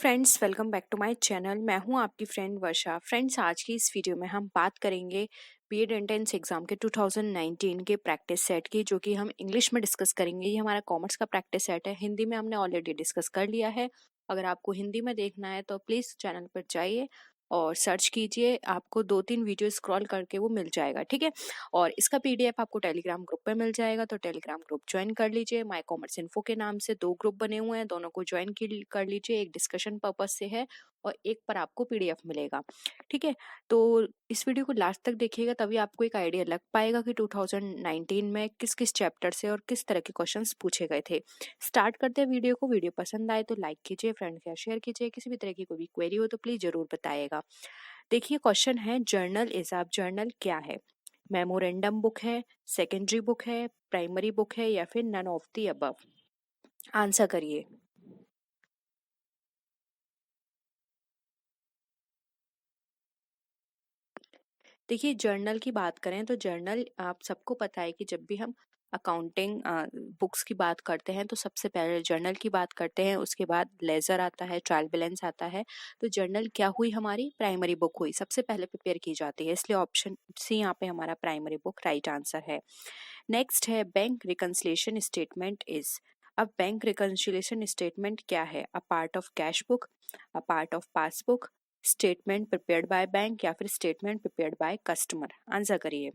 Friends, welcome back to my channel. मैं हूं आपकी फ्रेंड वर्षा। फ्रेंड्स, आज की इस वीडियो में हम बात करेंगे बीएड एंट्रेंस एग्जाम के 2019 के प्रैक्टिस सेट की, जो कि हम इंग्लिश में डिस्कस करेंगे। ये हमारा कॉमर्स का प्रैक्टिस सेट है। हिंदी में हमने ऑलरेडी डिस्कस कर लिया है। अगर आपको हिंदी में देखना है तो प्लीज़ चैनल पर जाइए और सर्च कीजिए। आपको 2-3 वीडियो स्क्रॉल करके वो मिल जाएगा, ठीक है। और इसका पीडीएफ आपको टेलीग्राम ग्रुप पे मिल जाएगा, तो टेलीग्राम ग्रुप ज्वाइन कर लीजिए। माय कॉमर्स इन्फो के नाम से 2 ग्रुप बने हुए हैं, दोनों को ज्वाइन कर लीजिए। एक डिस्कशन पर्पज से है और एक पर आपको पीडीएफ मिलेगा, ठीक है। तो इस वीडियो को लास्ट तक देखिएगा, तभी आपको एक आइडिया लग पाएगा कि 2019 में किस किस चैप्टर से और किस तरह के क्वेश्चंस पूछे गए थे। स्टार्ट करते हैं वीडियो को। वीडियो पसंद आए तो लाइक कीजिए, फ्रेंड के साथ शेयर कीजिए। किसी भी तरह की कोई भी क्वेरी हो तो प्लीज जरूर बताइएगा। देखिए, क्वेश्चन है जर्नल इज आप जर्नल क्या है? मेमोरेंडम बुक है, सेकेंडरी बुक है, प्राइमरी बुक है, या फिर none of the above? Answer करिए। देखिए, जर्नल की बात करें तो जर्नल आप सबको पता है कि जब भी हम अकाउंटिंग बुक्स की बात करते हैं तो सबसे पहले जर्नल की बात करते हैं, उसके बाद लेजर आता है, ट्रायल बैलेंस आता है। तो जर्नल क्या हुई? हमारी प्राइमरी बुक हुई, सबसे पहले प्रिपेयर की जाती है, इसलिए ऑप्शन सी यहाँ पे हमारा प्राइमरी बुक राइट आंसर है। नेक्स्ट है बैंक रिकंसिलिएशन स्टेटमेंट इज। अब बैंक रिकंसिलिएशन स्टेटमेंट क्या है? A part of cash book, a part of passbook, statement prepared by bank, या फिर statement prepared by customer? Answer करिए।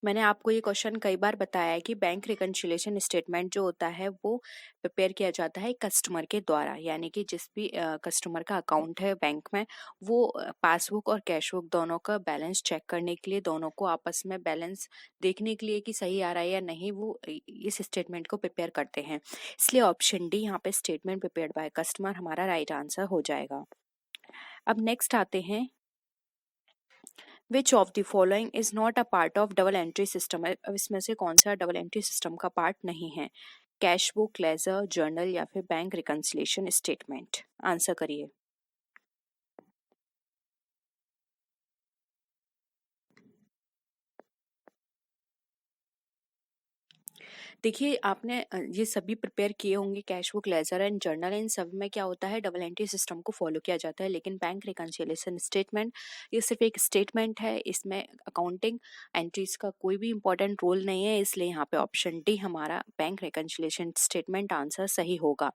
मैंने आपको ये क्वेश्चन कई बार बताया है कि बैंक रिकंसिलिएशन स्टेटमेंट जो होता है वो प्रिपेयर किया जाता है कस्टमर के द्वारा, यानी कि जिस भी कस्टमर का अकाउंट है बैंक में, वो पासबुक और कैश बुक दोनों का बैलेंस चेक करने के लिए, दोनों को आपस में बैलेंस देखने के लिए कि सही आ रहा है या नहीं, वो इस स्टेटमेंट को प्रिपेयर करते हैं। इसलिए ऑप्शन डी यहाँ पे स्टेटमेंट प्रिपेयर्ड बाय कस्टमर हमारा राइट आंसर हो जाएगा। अब नेक्स्ट आते हैं, विच of the following is not a part of double entry system? अब इसमें से कौन सा डबल एंट्री सिस्टम का पार्ट नहीं है? कैश बुक, लेजर, जर्नल, या फिर बैंक रिकंसिलिएशन स्टेटमेंट? आंसर करिए। देखिए, आपने ये सभी प्रिपेयर किए होंगे, cash book, ledger and journal. इन सब में क्या होता है? डबल एंट्री सिस्टम को फॉलो किया जाता है। लेकिन बैंक रिकंसिलिएशन स्टेटमेंट, ये सिर्फ एक स्टेटमेंट है, इसमें अकाउंटिंग एंट्रीज का कोई भी इंपॉर्टेंट रोल नहीं है, इसलिए यहाँ पे ऑप्शन डी हमारा बैंक रिकंसिलिएशन स्टेटमेंट आंसर सही होगा।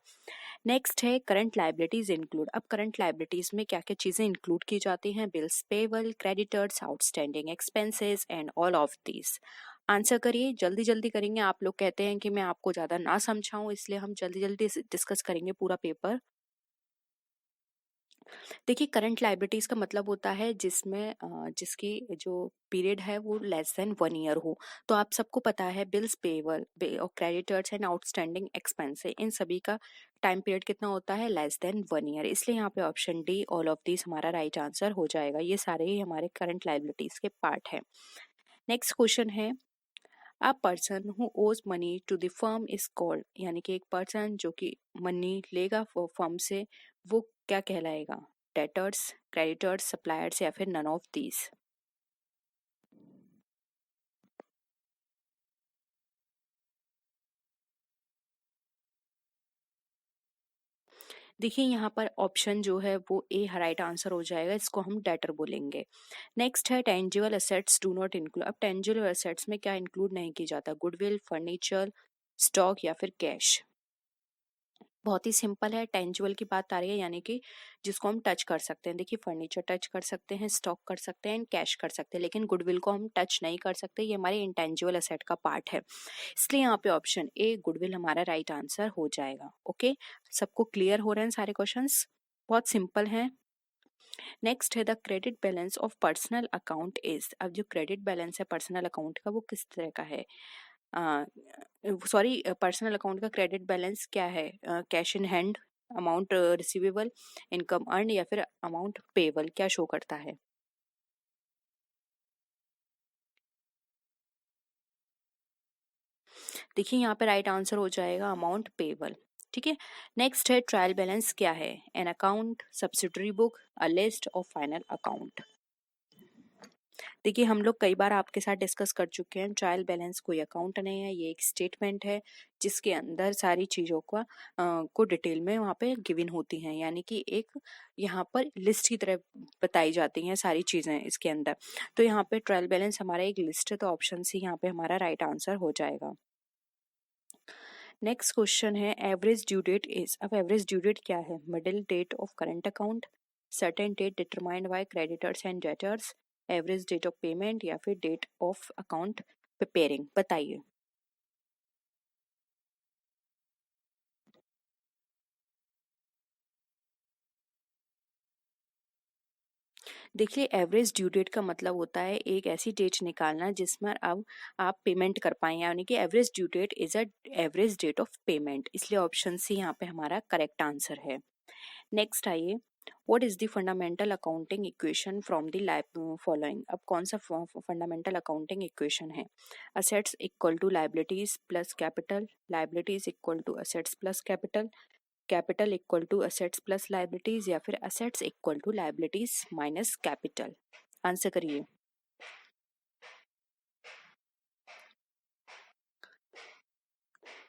नेक्स्ट है करंट लाइबिलिटीज इंक्लूड। अब करंट लाइबिलिटीज में क्या क्या चीजें इंक्लूड की जाती हैं? Bills payable, creditors, outstanding expenses and all of these. Answer करिए, जल्दी जल्दी करेंगे। आप लोग कहते हैं कि मैं आपको ज्यादा ना समझाऊं, इसलिए हम जल्दी जल्दी डिस्कस करेंगे पूरा पेपर। देखिए, करंट लाइबिलिटीज का मतलब होता है जिसमें जिसकी जो पीरियड है वो लेस देन 1 ईयर हो। तो आप सबको पता है बिल्स पेबल और क्रेडिटर्स एंड आउटस्टैंडिंग एक्सपेंस, इन सभी का टाइम पीरियड कितना होता है? Less than 1 year. इसलिए यहाँ पे option D all of these हमारा राइट आंसर हो जाएगा। ये सारे ही हमारे करंट लाइबिलिटीज के पार्ट है। नेक्स्ट क्वेश्चन है, a person who owes money to the firm is called, यानी कि एक पर्सन जो कि मनी लेगा फर्म से, वो क्या कहलाएगा? डेटर्स, क्रेडिटर्स, सप्लायर्स, या फिर नन ऑफ दीज? देखिए, यहाँ पर ऑप्शन जो है वो ए राइट आंसर हो जाएगा, इसको हम डेटर बोलेंगे। नेक्स्ट है tangible assets do not include. अब टेंजिबल एसेट्स में क्या इंक्लूड नहीं किया जाता? गुडविल, फर्नीचर, स्टॉक, या फिर कैश? बहुत ही सिंपल है। टेंजिबल की बात आ रही है, यानी कि जिसको हम टच कर सकते हैं। देखिए, फर्नीचर टच कर सकते हैं, स्टॉक कर सकते हैं, कैश कर सकते हैं, लेकिन गुडविल को हम टच नहीं कर सकते, ये हमारे इंटेंजिबल एसेट का पार्ट है। इसलिए यहाँ पे ऑप्शन ए गुडविल हमारा राइट आंसर हो जाएगा। ओके, सबको क्लियर हो रहे हैं सारे क्वेश्चंस? बहुत सिंपल है। नेक्स्ट है the credit balance of personal account is. अब जो क्रेडिट बैलेंस है पर्सनल अकाउंट का, वो किस तरह का है? सॉरी, पर्सनल अकाउंट का क्रेडिट बैलेंस क्या है? Cash in hand, amount receivable, income earn, या फिर अमाउंट पेबल? क्या शो करता है? देखिए, यहाँ पे राइट आंसर हो जाएगा अमाउंट पेबल, ठीक है। नेक्स्ट है ट्रायल बैलेंस क्या है? An account, subsidiary book, a list, और फाइनल अकाउंट? देखिए हम लोग कई बार आपके साथ डिस्कस कर चुके हैं, ट्रायल बैलेंस कोई अकाउंट नहीं है, ये एक स्टेटमेंट है जिसके अंदर सारी चीज़ों का को डिटेल में वहाँ पे गिवन होती हैं, यानी कि एक यहाँ पर लिस्ट की तरह बताई जाती हैं सारी चीज़ें इसके अंदर। तो यहाँ पे ट्रायल बैलेंस हमारा एक लिस्ट है, तो ऑप्शन सी यहाँ पे हमारा राइट आंसर हो जाएगा। नेक्स्ट क्वेश्चन है एवरेज ड्यू डेट इज। अब एवरेज ड्यू डेट क्या है? Middle date of current account, certain date determined by creditors and debtors, average date of payment या फिर डेट ऑफ अकाउंट प्रिपेयरिंग। बताइए। देखिए एवरेज ड्यू डेट का मतलब होता है एक ऐसी डेट निकालना जिसमें अब आप पेमेंट कर पाए, यानी कि average due date is a average date of payment, इसलिए ऑप्शन सी यहाँ पे हमारा करेक्ट आंसर है। नेक्स्ट आइए, what is the fundamental accounting equation from the following. अब कौन सा फंडामेंटल अकाउंटिंग इक्वेशन है? Assets equal to liabilities plus capital, liabilities equal to assets plus capital, capital equal to assets plus liabilities या फिर assets equal to liabilities minus capital. Answer करिए।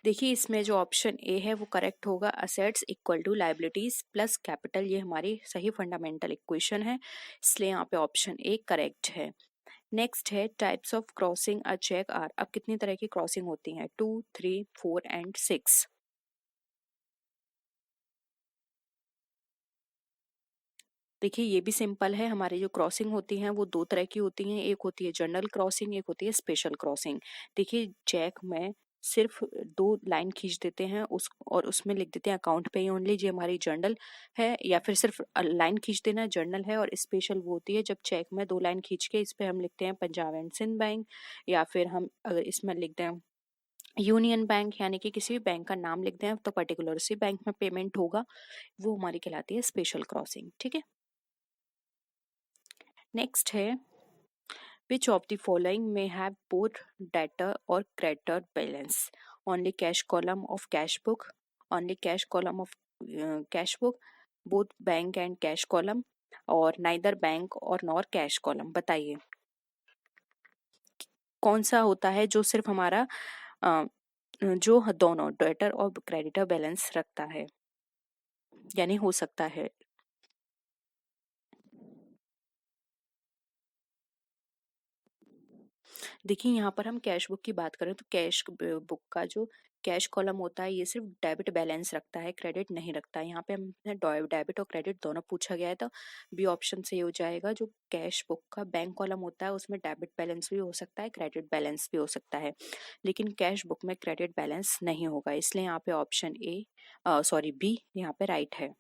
देखिए इसमें जो ऑप्शन ए है वो करेक्ट होगा, assets equal to liabilities plus capital, ये हमारी सही फंडामेंटल इक्वेशन है, इसलिए यहाँ पे ऑप्शन ए करेक्ट है। नेक्स्ट है types of crossing a cheque are. अब कितनी तरह की क्रॉसिंग होती हैं? 2, 3, 4 एंड 6। देखिए ये भी सिंपल है, हमारी जो क्रॉसिंग होती हैं वो दो तरह की होती हैं, एक होती है जनरल क्रॉसिंग, एक होती है स्पेशल क्रॉसिंग। देखिए चेक में सिर्फ दो लाइन खींच देते हैं उस और उसमें लिख देते हैं अकाउंट पे ओनली, ये हमारी जर्नल है, या फिर सिर्फ लाइन खींच देना जर्नल है। और स्पेशल वो होती है जब चेक में दो लाइन खींच के इस पे हम लिखते हैं पंजाब एंड सिंध बैंक, या फिर हम अगर इसमें लिख दें यूनियन बैंक, यानी कि किसी भी बैंक का नाम लिख दें तो पर्टिकुलर उसी बैंक में पेमेंट होगा, वो हमारी कहलाती है स्पेशल क्रॉसिंग। ठीक है। नेक्स्ट है which of the following may have both debtor or creditor balance? Only cash column of cash book, only cash column of cash book, both bank and cash column, और neither bank और nor cash column। बताइए कौन सा होता है जो सिर्फ हमारा अ, जो दोनों डेटर और क्रेडिटर बैलेंस रखता है, यानी हो सकता है। देखिए यहाँ पर हम कैश बुक की बात करें तो कैश बुक का जो कैश कॉलम होता है ये सिर्फ डेबिट बैलेंस रखता है, क्रेडिट नहीं रखता है। यहाँ पे हमने डेबिट और क्रेडिट दोनों पूछा गया है, तो बी ऑप्शन से हो जाएगा। जो कैश बुक का बैंक कॉलम होता है उसमें डेबिट बैलेंस भी हो सकता है, क्रेडिट बैलेंस भी हो सकता है, लेकिन कैश बुक में क्रेडिट बैलेंस नहीं होगा, इसलिए यहाँ पे ऑप्शन ए सॉरी बी यहाँ पे राइट है।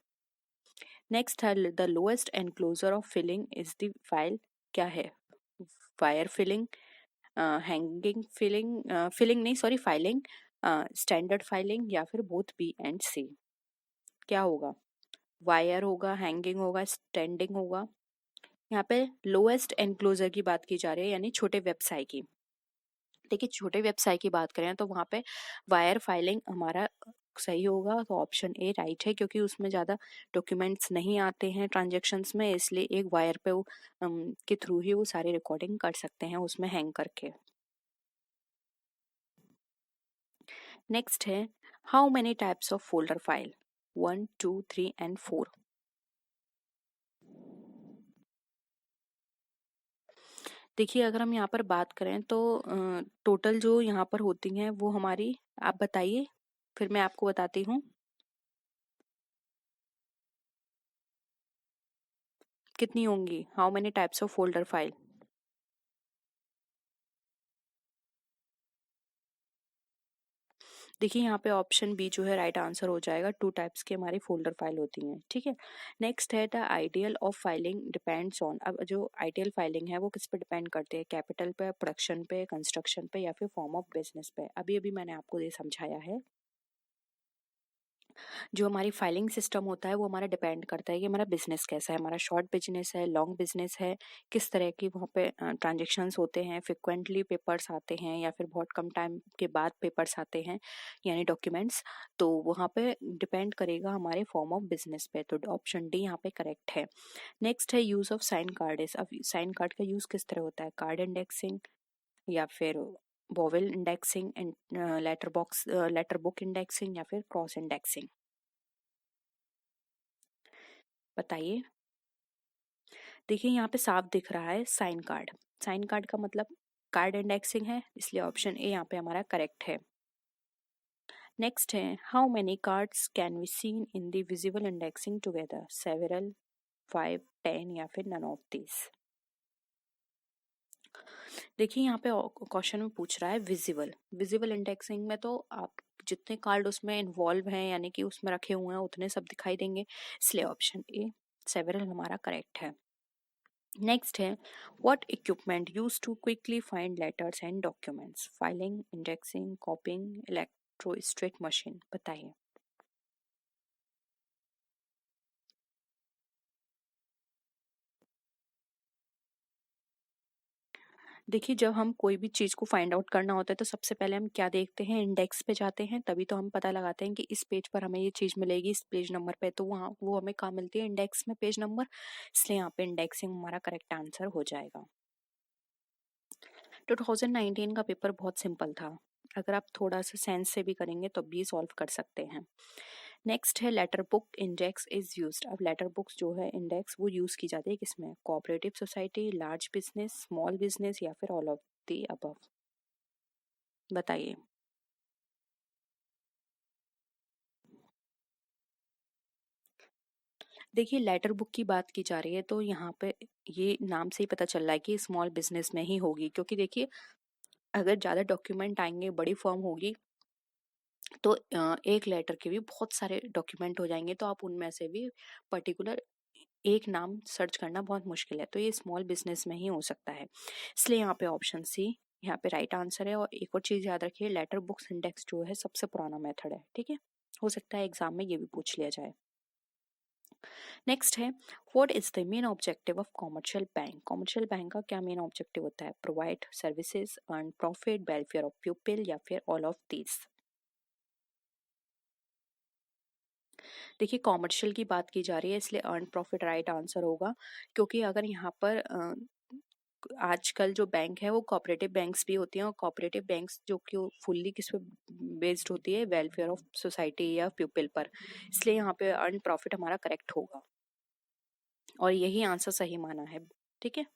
नेक्स्ट है the lowest enclosure of filing is the file. क्या है? Wire filing, hanging filing, filing नहीं सॉरी फाइलिंग, स्टैंडर्ड फाइलिंग या फिर बोथ बी एंड सी। क्या होगा? वायर होगा, हैंगिंग होगा, स्टैंडिंग होगा। यहाँ पे लोएस्ट एनक्लोजर की बात की जा रही है, यानी छोटे व्यवसाय की। देखिए छोटे व्यवसाय की बात करें तो वहाँ पे वायर फाइलिंग हमारा सही होगा, तो ऑप्शन ए राइट है, क्योंकि उसमें ज़्यादा डॉक्यूमेंट्स नहीं आते हैं ट्रांजेक्शन्स में, इसलिए एक वायर पे वो के थ्रू ही वो सारी रिकॉर्डिंग कर सकते हैं उसमें हैंग करके। नेक्स्ट है how many types of folder file? 1, 2, 3 and 4। देखिए अगर हम यहाँ पर बात करें तो टोटल जो यहाँ पर होती हैं वो हमारी, आप बताइए फिर मैं आपको बताती हूँ कितनी होंगी। How many types of folder file? देखिए यहाँ पे ऑप्शन बी जो है राइट आंसर हो जाएगा, 2 टाइप्स की हमारी फोल्डर फाइल होती हैं। ठीक है। नेक्स्ट है the ideal of filing depends on. अब जो आइडियल फाइलिंग है वो किस पे डिपेंड करती है? कैपिटल पे, प्रोडक्शन पे, कंस्ट्रक्शन पे या फिर फॉर्म ऑफ बिजनेस पे? अभी अभी मैंने आपको ये समझाया है। जो हमारी फाइलिंग सिस्टम होता है वो हमारा डिपेंड करता है कि हमारा बिजनेस कैसा है, हमारा शॉर्ट बिजनेस है, लॉन्ग बिजनेस है, किस तरह की वहाँ पे ट्रांजेक्शन्स होते हैं, फ्रिक्वेंटली पेपर्स आते हैं या फिर बहुत कम टाइम के बाद पेपर्स आते हैं यानी डॉक्यूमेंट्स। तो वहाँ पे डिपेंड करेगा हमारे फॉर्म ऑफ बिजनेस पे। तो ऑप्शन डी यहाँ पे करेक्ट है। नेक्स्ट है यूज ऑफ साइन कार्ड। अब साइन कार्ड का यूज किस तरह होता है, कार्ड इंडेक्सिंग या फिर vowel indexing and later book indexing या फिर क्रॉस इंडेक्सिंग, बताइए। देखिए यहाँ पे साफ दिख रहा है साइन कार्ड। साइन कार्ड का मतलब कार्ड इंडेक्सिंग है, इसलिए ऑप्शन ए यहाँ पे हमारा करेक्ट है। नेक्स्ट है how many cards can we seen in the visible indexing together, several, 5, 10 या फिर नन ऑफ दिस। देखिए यहाँ पे क्वेश्चन में पूछ रहा है विजिबल। विजिबल इंडेक्सिंग में तो आप जितने कार्ड उसमें इन्वॉल्व हैं यानी कि उसमें रखे हुए हैं उतने सब दिखाई देंगे, इसलिए ऑप्शन ए सेवरल हमारा करेक्ट है। नेक्स्ट है what equipment use to quickly find letters and documents, filing, indexing, copying, electrostat machine, बताइए। देखिए जब हम कोई भी चीज़ को फाइंड आउट करना होता है तो सबसे पहले हम क्या देखते हैं, इंडेक्स पे जाते हैं, तभी तो हम पता लगाते हैं कि इस पेज पर हमें ये चीज़ मिलेगी इस पेज नंबर पे, तो वहाँ वो हमें कहाँ मिलती है, इंडेक्स में, पेज नंबर, इसलिए यहाँ पे इंडेक्सिंग हमारा करेक्ट आंसर हो जाएगा। 2019 का पेपर बहुत सिंपल था, अगर आप थोड़ा सा सेंस से भी करेंगे तो भी सॉल्व कर सकते हैं। नेक्स्ट है letter book index is used. अब लेटर बुक्स जो है इंडेक्स वो यूज की जाती है किसमें, cooperative society, large business, small business या फिर ऑल ऑफ द अबव, बताइए। देखिए लेटर बुक की बात की जा रही है तो यहाँ पे ये नाम से ही पता चल रहा है कि स्मॉल बिजनेस में ही होगी, क्योंकि देखिए अगर ज़्यादा डॉक्यूमेंट आएंगे, बड़ी फर्म होगी, तो एक लेटर के भी बहुत सारे डॉक्यूमेंट हो जाएंगे, तो आप उनमें से भी पर्टिकुलर एक नाम सर्च करना बहुत मुश्किल है, तो ये स्मॉल बिजनेस में ही हो सकता है, इसलिए यहाँ पे ऑप्शन सी यहाँ पे राइट आंसर है। और एक और चीज़ याद रखिए, लेटर बुक्स इंडेक्स जो है सबसे पुराना मेथड है, ठीक है, हो सकता है एग्जाम में ये भी पूछ लिया जाए। नेक्स्ट है what is the main objective of commercial bank. Commercial bank का क्या मेन ऑब्जेक्टिव होता है, provide services, earn profit, welfare of people या फिर ऑल ऑफ दीज। देखिए कॉमर्शियल की बात की जा रही है इसलिए अर्न प्रॉफिट राइट आंसर होगा, क्योंकि अगर यहाँ पर आजकल जो बैंक है वो कोऑपरेटिव बैंक्स भी होती हैं, और कोऑपरेटिव बैंक्स जो कि फुल्ली किस पे बेस्ड होती है, वेलफेयर ऑफ सोसाइटी या पीपल पर, इसलिए यहाँ पे अर्न प्रॉफिट हमारा करेक्ट होगा और यही आंसर सही माना है, ठीक है।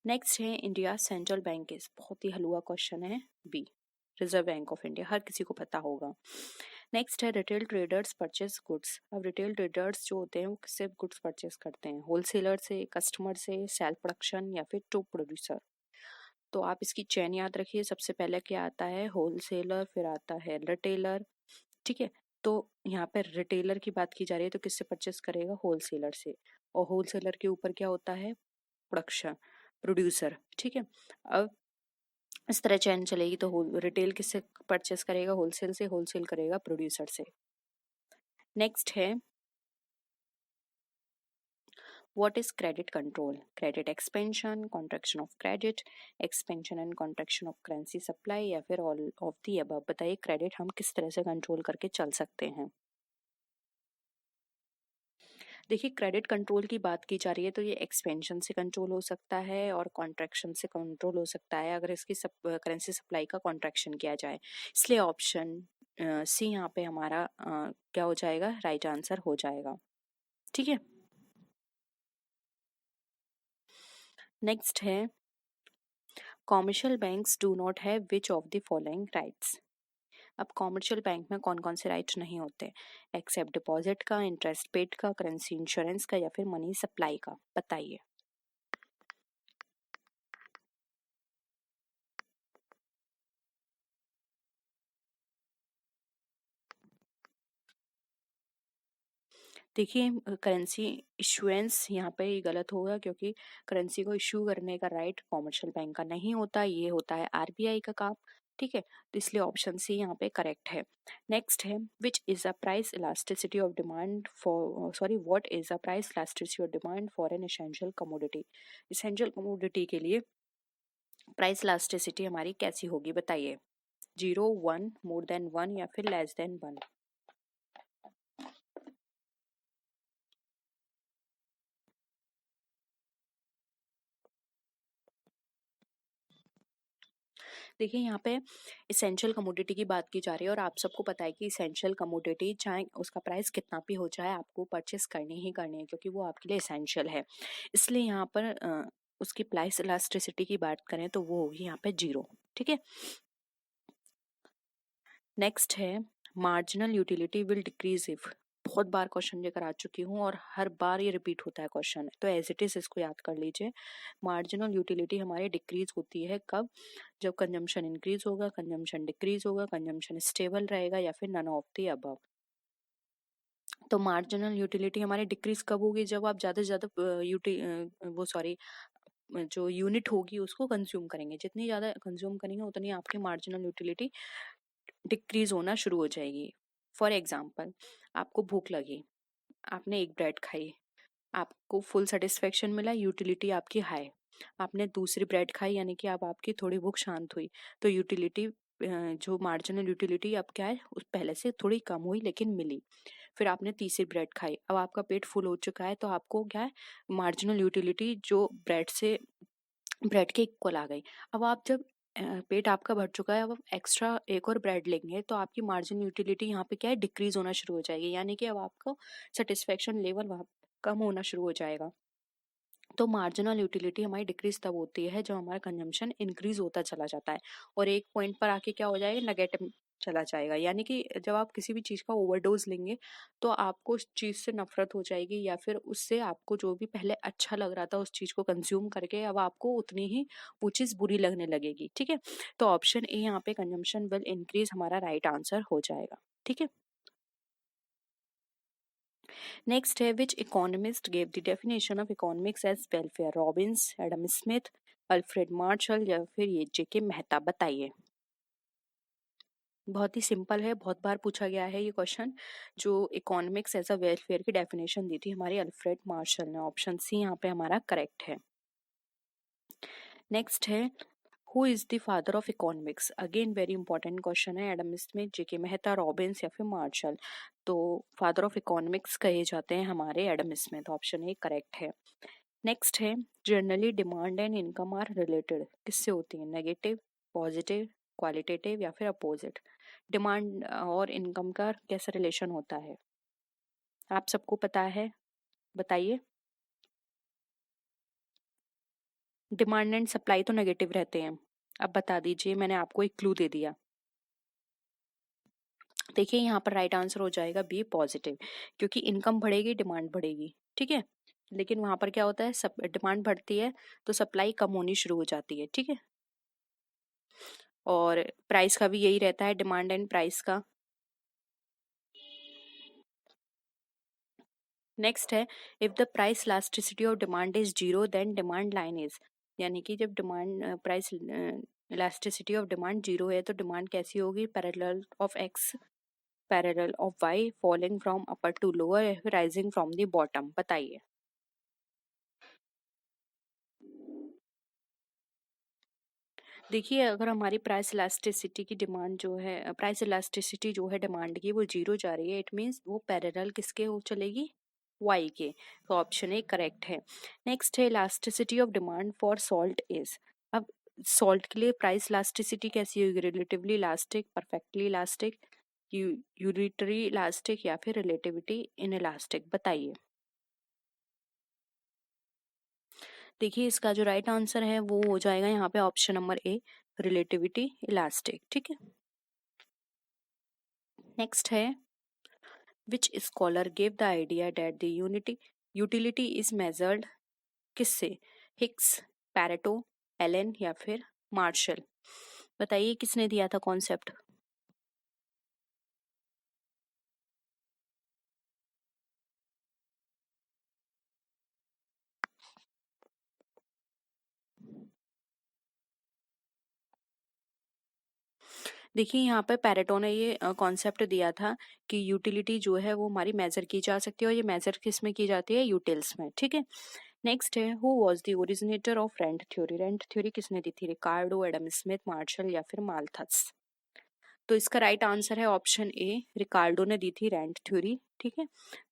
नेक्स्ट है इंडिया सेंट्रल बैंक इज, बहुत ही हलवा क्वेश्चन है, B Reserve Bank of India, हर किसी को पता होगा। नेक्स्ट है रिटेल ट्रेडर्स परचेज गुड्स। अब रिटेल ट्रेडर्स जो होते हैं वो किससे गुड्स परचेज करते हैं, होलसेलर से, कस्टमर से, सेल्फ प्रोडक्शन या फिर टू प्रोड्यूसर। तो आप इसकी चेन याद रखिए, सबसे पहले क्या आता है, होलसेलर, फिर आता है रिटेलर, ठीक है। तो यहाँ पर रिटेलर की बात की जा रही है तो किससे परचेस करेगा, होलसेलर से, और होलसेलर के ऊपर क्या होता है, प्रोडक्शन, प्रोड्यूसर, ठीक है। अब इस तरह चैन चलेगी तो रिटेल किससे परचेस करेगा, होलसेल से, होलसेल करेगा प्रोड्यूसर से। नेक्स्ट है what is credit control, credit expansion, contraction of credit, expansion and contraction of currency supply या फिर ऑल ऑफ दी अबव, बताइए क्रेडिट हम किस तरह से कंट्रोल करके चल सकते हैं। देखिए क्रेडिट कंट्रोल की बात की जा रही है तो ये एक्सपेंशन से कंट्रोल हो सकता है और कॉन्ट्रैक्शन से कंट्रोल हो सकता है, अगर इसकी करेंसी सप्लाई का कॉन्ट्रैक्शन किया जाए, इसलिए ऑप्शन सी यहाँ पे हमारा क्या हो जाएगा, राइट आंसर हो जाएगा, ठीक है। नेक्स्ट है commercial banks do not have which of the following rights. अब कॉमर्शियल बैंक में कौन कौन से राइट्स नहीं होते, एक्सेप्ट डिपॉजिट का, इंटरेस्ट पेड का, करेंसी इंश्योरेंस का या फिर मनी सप्लाई का, बताइए। देखिए करेंसी इशुएंस यहाँ पे ही गलत होगा, क्योंकि करेंसी को इशू करने का राइट कॉमर्शियल बैंक का नहीं होता, ये होता है आरबीआई का काम। ठीक है, तो इसलिए ऑप्शन सी यहाँ पे करेक्ट है। नेक्स्ट है which is a price elasticity of demand for what is a price elasticity of demand for an essential commodity. Essential commodity के लिए प्राइस इलास्टिसिटी हमारी कैसी होगी बताइए। 0, 1, मोर देन 1 या फिर लेस देन 1। देखिए यहाँ पे इसेंशियल कमोडिटी की बात की जा रही है और आप सबको पता है कि इसेंशियल कमोडिटी चाहे उसका प्राइस कितना भी हो जाए आपको परचेस करनी ही करनी है क्योंकि वो आपके लिए इसेंशियल है। इसलिए यहाँ पर उसकी प्राइस इलास्टिसिटी की बात करें तो वो होगी यहाँ पे 0। ठीक है, नेक्स्ट है marginal utility will decrease if. बहुत बार क्वेश्चन लेकर आ चुकी हूँ और हर बार ये रिपीट होता है क्वेश्चन, तो एज इट इज इसको याद कर लीजिए। मार्जिनल यूटिलिटी हमारी डिक्रीज होती है कब? जब कंजम्पशन इंक्रीज होगा, कंजम्पशन डिक्रीज होगा, कंजम्पशन स्टेबल रहेगा या फिर नन ऑफ द अबव। तो मार्जिनल यूटिलिटी हमारी डिक्रीज कब होगी? जब आप ज्यादा से ज्यादा जो यूनिट होगी उसको कंज्यूम करेंगे। जितनी ज्यादा कंज्यूम करेंगे उतनी आपकी मार्जिनल यूटिलिटी डिक्रीज होना शुरू हो जाएगी। फॉर एग्जाम्पल, आपको भूख लगी, आपने एक ब्रेड खाई, आपको फुल सेटिस्फेक्शन मिला, यूटिलिटी आपकी हाई। आपने दूसरी ब्रेड खाई यानी कि अब आपकी थोड़ी भूख शांत हुई, तो यूटिलिटी जो मार्जिनल यूटिलिटी अब क्या है उस पहले से थोड़ी कम हुई लेकिन मिली। फिर आपने तीसरी ब्रेड खाई, अब आपका पेट फुल हो चुका है तो आपको क्या है मार्जिनल यूटिलिटी जो ब्रेड के इक्वल आ गई। अब आप जब पेट आपका भर चुका है, अब आप एक्स्ट्रा एक और ब्रेड लेंगे तो आपकी मार्जिन यूटिलिटी यहाँ पे क्या है डिक्रीज होना शुरू हो जाएगी, यानी कि अब आपको सेटिस्फेक्शन लेवल वहाँ कम होना शुरू हो जाएगा। तो मार्जिनल यूटिलिटी हमारी डिक्रीज तब होती है जब हमारा कंजम्पशन इंक्रीज होता चला जाता है और एक पॉइंट पर आके क्या हो जाएगा नेगेटिव चला जाएगा। यानी कि जब आप किसी भी चीज का ओवरडोज लेंगे तो आपको उस चीज से नफरत हो जाएगी या फिर उससे आपको जो भी पहले अच्छा लग रहा था उस चीज को कंज्यूम करके अब आपको उतनी ही वो चीज बुरी लगने लगेगी। ठीक है, तो ऑप्शन ए यहाँ पे कंजम्पशन विल इंक्रीज हमारा राइट आंसर हो जाएगा। ठीक है, नेक्स्ट है which economist gave the definition of economics as welfare? Robbins, Adam Smith, Alfred Marshall या फिर ये जेके मेहता। बताइए। बहुत ही सिंपल है, बहुत बार पूछा गया है ये क्वेश्चन। जो इकोनॉमिक्स एज अ वेलफेयर की डेफिनेशन दी थी हमारे अल्फ्रेड मार्शल ने। ऑप्शन सी यहाँ पे हमारा करेक्ट है। नेक्स्ट है who is the father of economics? Again very important question है। एडम स्मिथ, जेके मेहता, रॉबिन्स या फिर मार्शल। तो फादर ऑफ इकोनॉमिक्स कहे जाते हैं हमारे Adam Smith. Option A correct है। नेक्स्ट है generally demand and income are related. किससे होती है? नेगेटिव, पॉजिटिव, क्वालिटेटिव या फिर अपोजिट? डिमांड और इनकम का कैसा रिलेशन होता है आप सबको पता है? बताइए। डिमांड एंड सप्लाई तो नेगेटिव रहते हैं। अब बता दीजिए, मैंने आपको एक क्लू दे दिया। देखिए यहाँ पर राइट आंसर हो जाएगा बी पॉजिटिव, क्योंकि इनकम बढ़ेगी डिमांड बढ़ेगी। ठीक है, लेकिन वहां पर क्या होता है सब डिमांड बढ़ती है तो सप्लाई कम होनी शुरू हो जाती है। ठीक है, और प्राइस का भी यही रहता है, डिमांड एंड प्राइस का। नेक्स्ट है if the price elasticity of demand is 0 then demand line is. यानी कि जब demand price elasticity of demand 0 है तो डिमांड कैसी होगी? Parallel of X, parallel of Y, falling from upper to lower या फिर राइजिंग फ्रॉम द बॉटम। बताइए। देखिए अगर हमारी प्राइस इलास्टिसिटी जो है डिमांड की वो 0 जा रही है, इट मीन्स वो पैरेलल किसके हो चलेगी? वाई के। तो ऑप्शन ए करेक्ट है। नेक्स्ट है elasticity of demand for salt is. अब सॉल्ट के लिए प्राइस इलास्टिसिटी कैसी होगी? Relatively elastic, perfectly elastic, unitary elastic या फिर रिलेटिविटी इन इलास्टिक। बताइए। देखिए इसका जो राइट आंसर है वो हो जाएगा यहाँ पे option number A, relativity elastic. ठीक है, नेक्स्ट है विच scholar give the idea that the utility is measured? किससे? हिक्स, पैरेटो, एलन या फिर मार्शल? बताइए किसने दिया था कॉन्सेप्ट? देखिए यहाँ पे पैरेटो ने ये कॉन्सेप्ट दिया था कि यूटिलिटी जो है वो हमारी मेजर की जा सकती है, और ये मेजर किस में की जाती है, यूटिल्स में। ठीक है, नेक्स्ट है, who was the originator of rent theory. Rent theory किसने दी थी, रिकार्डो, एडम स्मिथ, मार्शल या फिर माल्थस। तो इसका राइट आंसर है ऑप्शन ए, रिकार्डो ने दी थी रेंट थ्योरी। ठीक है,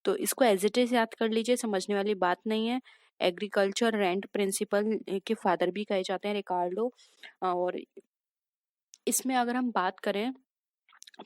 तो इसको एज इट इज याद कर लीजिए, समझने वाली बात नहीं है। एग्रीकल्चर रेंट प्रिंसिपल के फादर भी कहे जाते हैं रिकार्डो। और इसमें अगर हम बात करें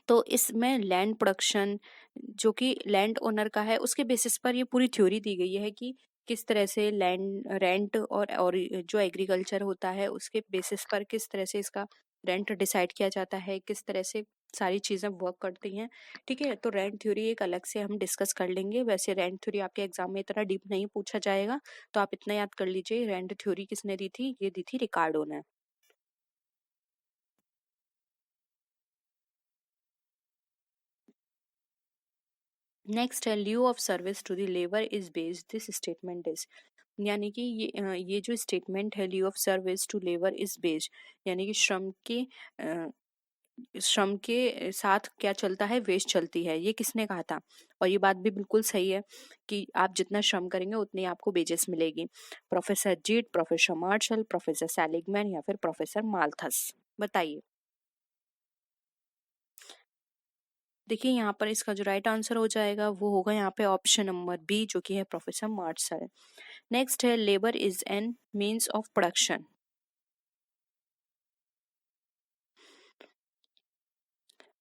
तो इसमें लैंड प्रोडक्शन जो कि लैंड ओनर का है, उसके बेसिस पर ये पूरी थ्योरी दी गई है कि किस तरह से लैंड रेंट और जो एग्रीकल्चर होता है उसके बेसिस पर किस तरह से इसका रेंट डिसाइड किया जाता है, किस तरह से सारी चीज़ें वर्क करती हैं। ठीक है, तो रेंट थ्योरी एक अलग से हम डिस्कस कर लेंगे। वैसे रेंट थ्योरी आपके एग्जाम में इतना डीप नहीं पूछा जाएगा, तो आप इतना याद कर लीजिए, रेंट थ्योरी किसने दी थी, ये दी थी रिकार्डो ने। नेक्स्ट है, leave of service to the labour is based, this statement is. यानी कि ये जो स्टेटमेंट है, leave of service to labour is based, यानी कि अ, श्रम के साथ क्या चलता है, वेज चलती है, ये किसने कहा था। और ये बात भी बिल्कुल सही है कि आप जितना श्रम करेंगे उतनी आपको वेजेस मिलेगी। प्रोफेसर जीट, प्रोफेसर मार्शल, प्रोफेसर सेलिगमैन या फिर प्रोफेसर माल्थस, बताइए। देखिए यहाँ पर इसका जो राइट आंसर हो जाएगा वो होगा यहाँ पे ऑप्शन नंबर बी, जो कि है प्रोफेसर मार्शल। नेक्स्ट है, labour is an means of production.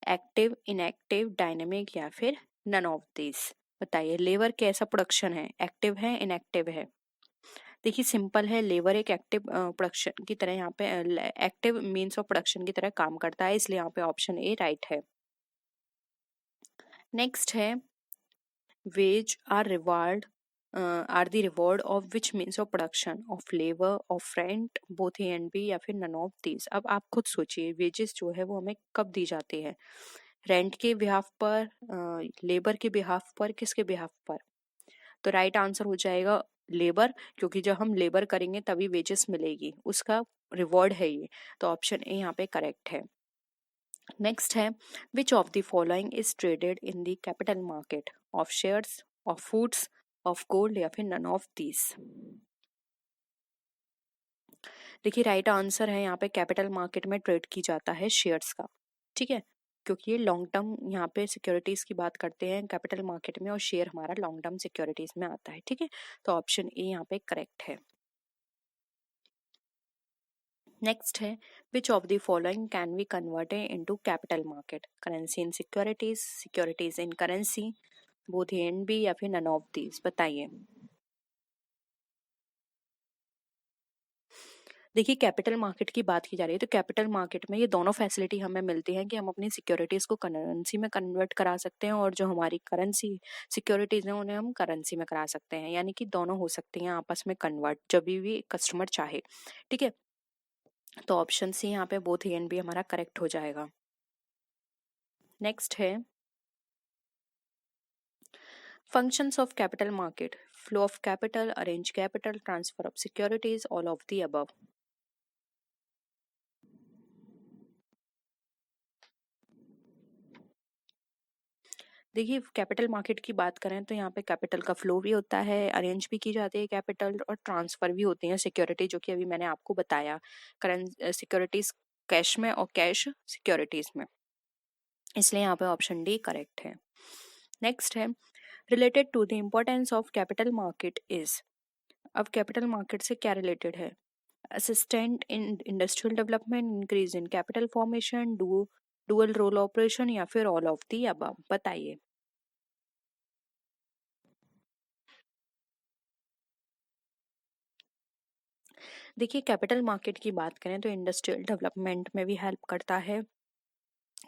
Active, inactive, dynamic या फिर नन ऑफ दिस, बताइए। लेबर कैसा प्रोडक्शन है, एक्टिव है, इनएक्टिव है। देखिए सिंपल है, लेबर एक एक्टिव प्रोडक्शन की तरह यहाँ पे एक्टिव मीन्स ऑफ प्रोडक्शन की तरह काम करता है, इसलिए यहाँ पे ऑप्शन ए राइट है। नेक्स्ट है, wage are reward are the reward of which means of production, of labour, of rent, both A and B या फिर नन ऑफ दीज। अब आप खुद सोचिए, वेजेस जो है वो हमें कब दी जाती है, रेंट के बिहाफ पर, लेबर के बिहाफ पर, किसके बिहाफ पर। तो राइट आंसर हो जाएगा लेबर, क्योंकि जब हम लेबर करेंगे तभी वेजेस मिलेगी, उसका रिवॉर्ड है ये। तो ऑप्शन ए यहाँ पे करेक्ट है। नेक्स्ट है, which of the following is traded in the capital market, of shares, of foods, of gold या फिर नन ऑफ दीज। देखिए राइट आंसर है यहाँ पे, कैपिटल मार्केट में ट्रेड की जाता है शेयर्स का। ठीक है, क्योंकि ये लॉन्ग टर्म यहाँ पे सिक्योरिटीज की बात करते हैं कैपिटल मार्केट में, और शेयर हमारा लॉन्ग टर्म सिक्योरिटीज में आता है। ठीक है, तो ऑप्शन ए यहाँ पे करेक्ट है। नेक्स्ट है, which of the following can be converted into capital market, currency in securities, securities in currency, both A and B या फिर नन ऑफ दीज, बताइए। देखिए कैपिटल मार्केट की बात की जा रही है, तो कैपिटल मार्केट में ये दोनों फैसिलिटी हमें मिलती हैं कि हम अपनी सिक्योरिटीज को करेंसी में कन्वर्ट करा सकते हैं, और जो हमारी करेंसी सिक्योरिटीज हैं उन्हें हम करेंसी में करा सकते हैं, यानी कि दोनों हो सकती हैं आपस में कन्वर्ट जब भी कस्टमर चाहे। ठीक है, तो ऑप्शन सी यहाँ पे बोथ ए एंड बी हमारा करेक्ट हो जाएगा। नेक्स्ट है, functions of capital market, flow of capital, arrange capital, transfer of securities, all of the above. देखिए कैपिटल मार्केट की बात करें तो यहाँ पे कैपिटल का फ्लो भी होता है, अरेंज भी की जाती है कैपिटल, और ट्रांसफर भी होती है सिक्योरिटी, जो कि अभी मैंने आपको बताया, करंट सिक्योरिटीज कैश में और कैश सिक्योरिटीज में, इसलिए यहाँ पे ऑप्शन डी करेक्ट है। नेक्स्ट है, related to the importance of capital market is. अब कैपिटल मार्केट से क्या रिलेटेड है, assistant in industrial development, increase in capital formation, dual role operation या फिर ऑल ऑफ दी अबव, बताइए। देखिए कैपिटल मार्केट की बात करें तो इंडस्ट्रियल डेवलपमेंट में भी हेल्प करता है,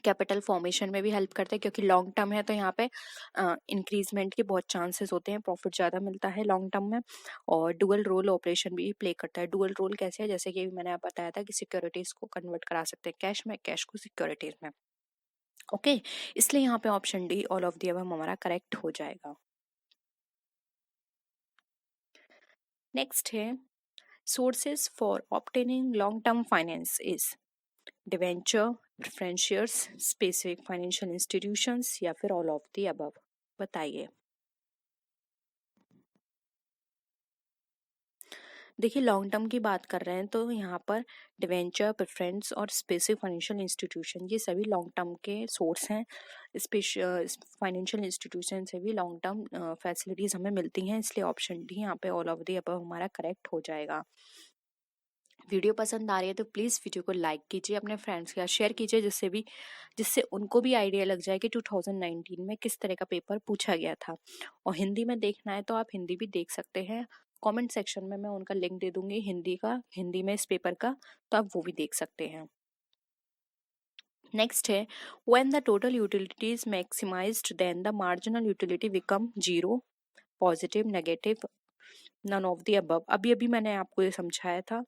कैपिटल फॉर्मेशन में भी हेल्प करता है, क्योंकि लॉन्ग टर्म है तो यहाँ पे इंक्रीजमेंट के बहुत चांसेस होते हैं, प्रॉफिट ज़्यादा मिलता है लॉन्ग टर्म में। और डुअल रोल ऑपरेशन भी प्ले करता है। डुअल रोल कैसे है, जैसे कि मैंने आप बताया था कि सिक्योरिटीज को कन्वर्ट करा सकते हैं कैश में, कैश को सिक्योरिटीज में। ओके, इसलिए यहाँ पे option D all of the above हमारा करेक्ट हो जाएगा। नेक्स्ट है, sources for obtaining long term finance is debenture, preference shares, specific financial institutions या फिर ऑल ऑफ द अबव? बताइए। देखिए लॉन्ग टर्म की बात कर रहे हैं तो यहाँ पर डिवेंचर, प्रेफरेंस और स्पेसिफिक फाइनेंशियल इंस्टीट्यूशन ये सभी लॉन्ग टर्म के सोर्स हैं। फाइनेंशियल इंस्टीट्यूशन से भी लॉन्ग टर्म फैसिलिटीज हमें मिलती हैं, इसलिए ऑप्शन डी यहाँ पे ऑल ऑफ द अबव हमारा करेक्ट हो जाएगा। वीडियो पसंद आ रही है तो प्लीज़ वीडियो को लाइक कीजिए, अपने फ्रेंड्स के साथ शेयर कीजिए, जिससे उनको भी आइडिया लग जाए कि 2019 में किस तरह का पेपर पूछा गया था। और हिंदी में देखना है तो आप हिंदी भी देख सकते हैं, कमेंट सेक्शन में मैं उनका लिंक दे दूंगी हिंदी में इस पेपर का, तो आप वो भी देख सकते हैं। नेक्स्ट है when the total utility is maximised then the marginal utility become zero, positive, negative, none of the above. अभी अभी मैंने आपको ये समझाया था।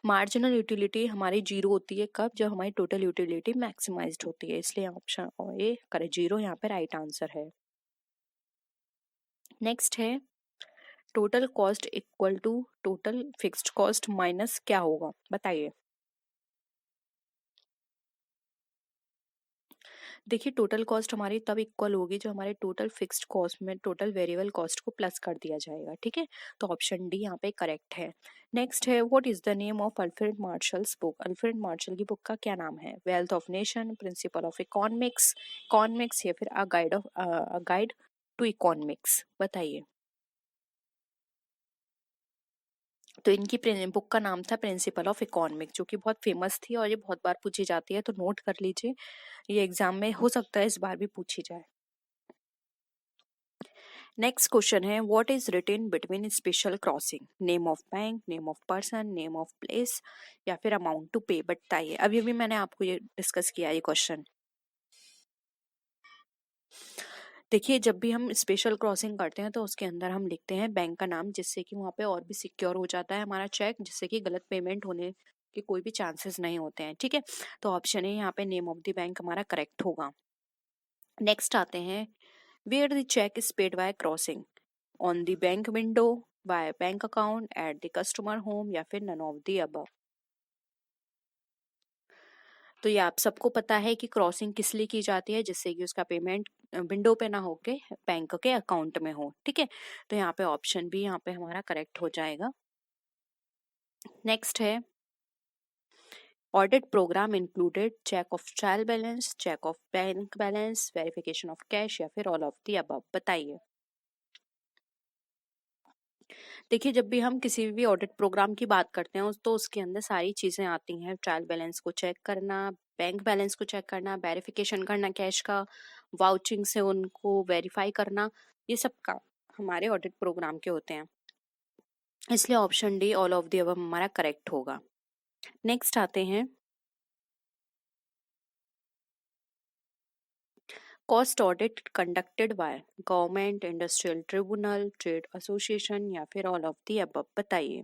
मार्जिनल यूटिलिटी हमारी जीरो होती है कब? जब हमारी टोटल यूटिलिटी मैक्सिमाइज्ड होती है, इसलिए ऑप्शन ए करें जीरो यहाँ पे राइट आंसर है। नेक्स्ट है total cost equal to total fixed cost minus क्या होगा? बताइए। देखिए टोटल कॉस्ट हमारी तब इक्वल होगी जो हमारे टोटल फिक्स्ड कॉस्ट में टोटल वेरिएबल कॉस्ट को प्लस कर दिया जाएगा, ठीक है। तो ऑप्शन डी यहाँ पे करेक्ट है। नेक्स्ट है what is the name of Alfred marshals book? Alfred Marshall की बुक का क्या नाम है? Wealth of nation, principle of economics, economics या फिर अ गाइड टू इकोनॉमिक्स? बताइए। तो इनकी बुक का नाम था प्रिंसिपल ऑफ इकोनॉमिक्स, जो कि बहुत फेमस थी और ये बहुत बार पूछी जाती है, तो नोट कर लीजिए, ये एग्जाम में हो सकता है इस बार भी पूछी जाए। नेक्स्ट क्वेश्चन है what is written between special crossing? Name of bank, name of person, name of place या फिर अमाउंट टू पे? बताइए। अभी अभी मैंने आपको ये डिस्कस किया ये क्वेश्चन। देखिए जब भी हम स्पेशल क्रॉसिंग करते हैं तो उसके अंदर हम लिखते हैं बैंक का नाम, जिससे कि वहाँ पे और भी सिक्योर हो जाता है हमारा चेक, जिससे कि गलत पेमेंट होने के कोई भी चांसेस नहीं होते हैं, ठीक है। तो ऑप्शन है यहाँ पे नेम ऑफ द बैंक हमारा करेक्ट होगा। नेक्स्ट आते हैं where the cheque is paid by crossing? On the bank window, by bank account, at the customer home या फिर नन ऑफ द अबव? तो ये आप सबको पता है कि क्रॉसिंग किस लिए की जाती है, जिससे कि उसका पेमेंट विंडो पे ना होके बैंक के अकाउंट में हो, ठीक है। तो यहाँ पे ऑप्शन बी यहाँ पे हमारा करेक्ट हो जाएगा। नेक्स्ट है audit programme included check of trial balance, check of bank balance, verification of cash या फिर ऑल ऑफ द अबव? बताइए। देखिए जब भी हम किसी भी ऑडिट प्रोग्राम की बात करते हैं तो उसके अंदर सारी चीजें आती हैं, ट्रायल बैलेंस को चेक करना, बैंक बैलेंस को चेक करना, वेरिफिकेशन करना कैश का, वाउचिंग से उनको वेरीफाई करना, ये सब का हमारे ऑडिट प्रोग्राम के होते हैं, इसलिए option D all of the above हमारा करेक्ट होगा। नेक्स्ट आते हैं cost audit conducted by government, industrial tribunal, trade association या फिर ऑल ऑफ द अबव? बताइए।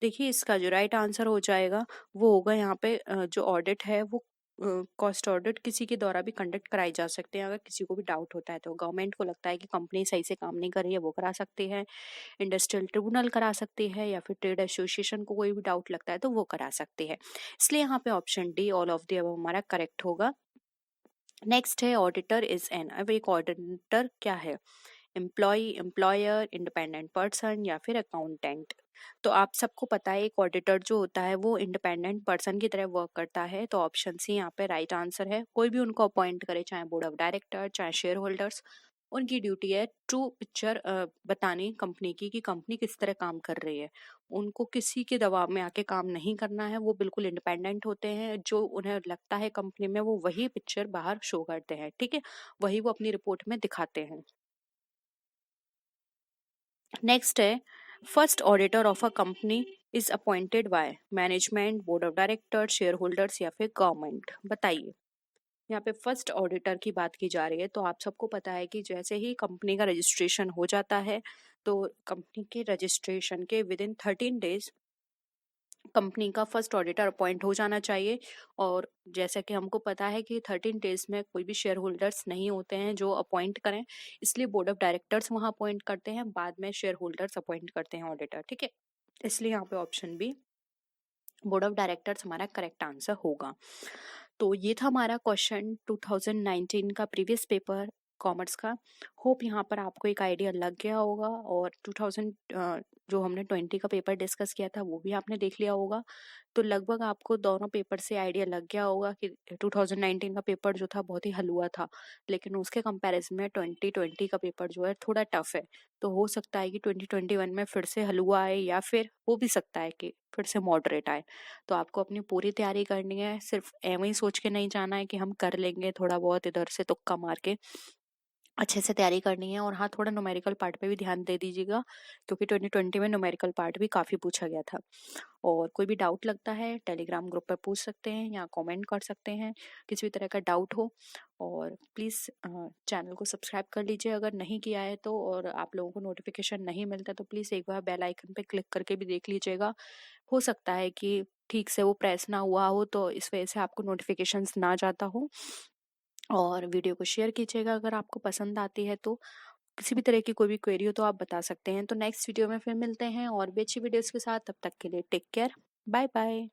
देखिए इसका जो राइट आंसर हो जाएगा वो होगा यहाँ पे जो ऑडिट है वो कॉस्ट ऑडिट किसी के द्वारा भी कंडक्ट कराई जा सकते हैं। अगर किसी को भी डाउट होता है तो गवर्नमेंट को लगता है कि कंपनी सही से काम नहीं कर रही है, वो करा सकते हैं, इंडस्ट्रियल ट्रिब्यूनल करा सकते हैं या फिर ट्रेड एसोसिएशन को कोई भी डाउट लगता है तो वो करा सकते हैं, इसलिए यहाँ पे option D all of the above हमारा करेक्ट होगा। नेक्स्ट है ऑडिटर इज एन, अब एक ऑडिटर क्या है? एम्प्लॉय, एम्प्लॉयर, इंडिपेंडेंट पर्सन या फिर अकाउंटेंट? तो आप सबको पता है एक ऑडिटर जो होता है वो इंडिपेंडेंट पर्सन की तरह वर्क करता है, तो ऑप्शन सी यहाँ पे राइट आंसर है। कोई भी उनको अपॉइंट करे, चाहे बोर्ड ऑफ डायरेक्टर, चाहे शेयर होल्डर्स, उनकी ड्यूटी है ट्रू पिक्चर बतानी कंपनी की कि कंपनी किस तरह काम कर रही है। उनको किसी के दबाव में आके काम नहीं करना है, वो बिल्कुल इंडिपेंडेंट होते हैं, जो उन्हें लगता है कंपनी में वो वही पिक्चर बाहर शो करते हैं, ठीक है, वही वो अपनी रिपोर्ट में दिखाते हैं। नेक्स्ट है first auditor of a company is appointed by management, board of director, share holders या फिर गवर्नमेंट? बताइए। यहाँ पे फर्स्ट ऑडिटर की बात की जा रही है, तो आप सबको पता है कि जैसे ही कंपनी का रजिस्ट्रेशन हो जाता है तो कंपनी के रजिस्ट्रेशन के विद इन 13 डेज कंपनी का फर्स्ट ऑडिटर अपॉइंट हो जाना चाहिए। और जैसा कि हमको पता है कि 13 डेज में कोई भी शेयर होल्डर्स नहीं होते हैं जो अपॉइंट करें, इसलिए बोर्ड ऑफ डायरेक्टर्स वहाँ अपॉइंट करते हैं, बाद में शेयर होल्डर्स अपॉइंट करते हैं ऑडिटर, ठीक है। इसलिए यहाँ पे option B board of directors हमारा करेक्ट आंसर होगा। तो ये था हमारा क्वेश्चन 2019 का प्रीवियस पेपर कॉमर्स का। होप यहाँ पर आपको एक आइडिया लग गया होगा, और 2000 जो हमने 20 का पेपर डिस्कस किया था वो भी आपने देख लिया होगा। तो लगभग आपको दोनों पेपर से आइडिया लग गया होगा कि 2019 का पेपर जो था बहुत ही हलवा था, लेकिन उसके कंपैरिजन में 2020 का पेपर जो है थोड़ा टफ है। तो हो सकता है कि 2021 में फिर से हलवा आए, या फिर हो भी सकता है कि फिर से मॉडरेट आए। तो आपको अपनी पूरी तैयारी करनी है, सिर्फ एवं ही सोच के नहीं जाना है कि हम कर लेंगे, थोड़ा बहुत इधर से तुक्का मार के अच्छे से तैयारी करनी है। और हाँ, थोड़ा न्यूमेरिकल पार्ट पे भी ध्यान दे दीजिएगा, क्योंकि 2020 में न्यूमेरिकल पार्ट भी काफ़ी पूछा गया था। और कोई भी डाउट लगता है टेलीग्राम ग्रुप पर पूछ सकते हैं या कमेंट कर सकते हैं, किसी भी तरह का डाउट हो। और प्लीज़ चैनल को सब्सक्राइब कर लीजिए अगर नहीं किया है तो, और आप लोगों को नोटिफिकेशन नहीं मिलता तो प्लीज़ एक बार बेल आइकन पे क्लिक करके भी देख लीजिएगा। हो सकता है कि ठीक से वो प्रेस ना हुआ हो, तो इस वजह से आपको नोटिफिकेशंस ना जाता हो। और वीडियो को शेयर कीजिएगा अगर आपको पसंद आती है तो। किसी भी तरह की कोई भी क्वेरी हो तो आप बता सकते हैं। तो नेक्स्ट वीडियो में फिर मिलते हैं और भी अच्छी वीडियोस के साथ। तब तक के लिए टेक केयर, बाय बाय।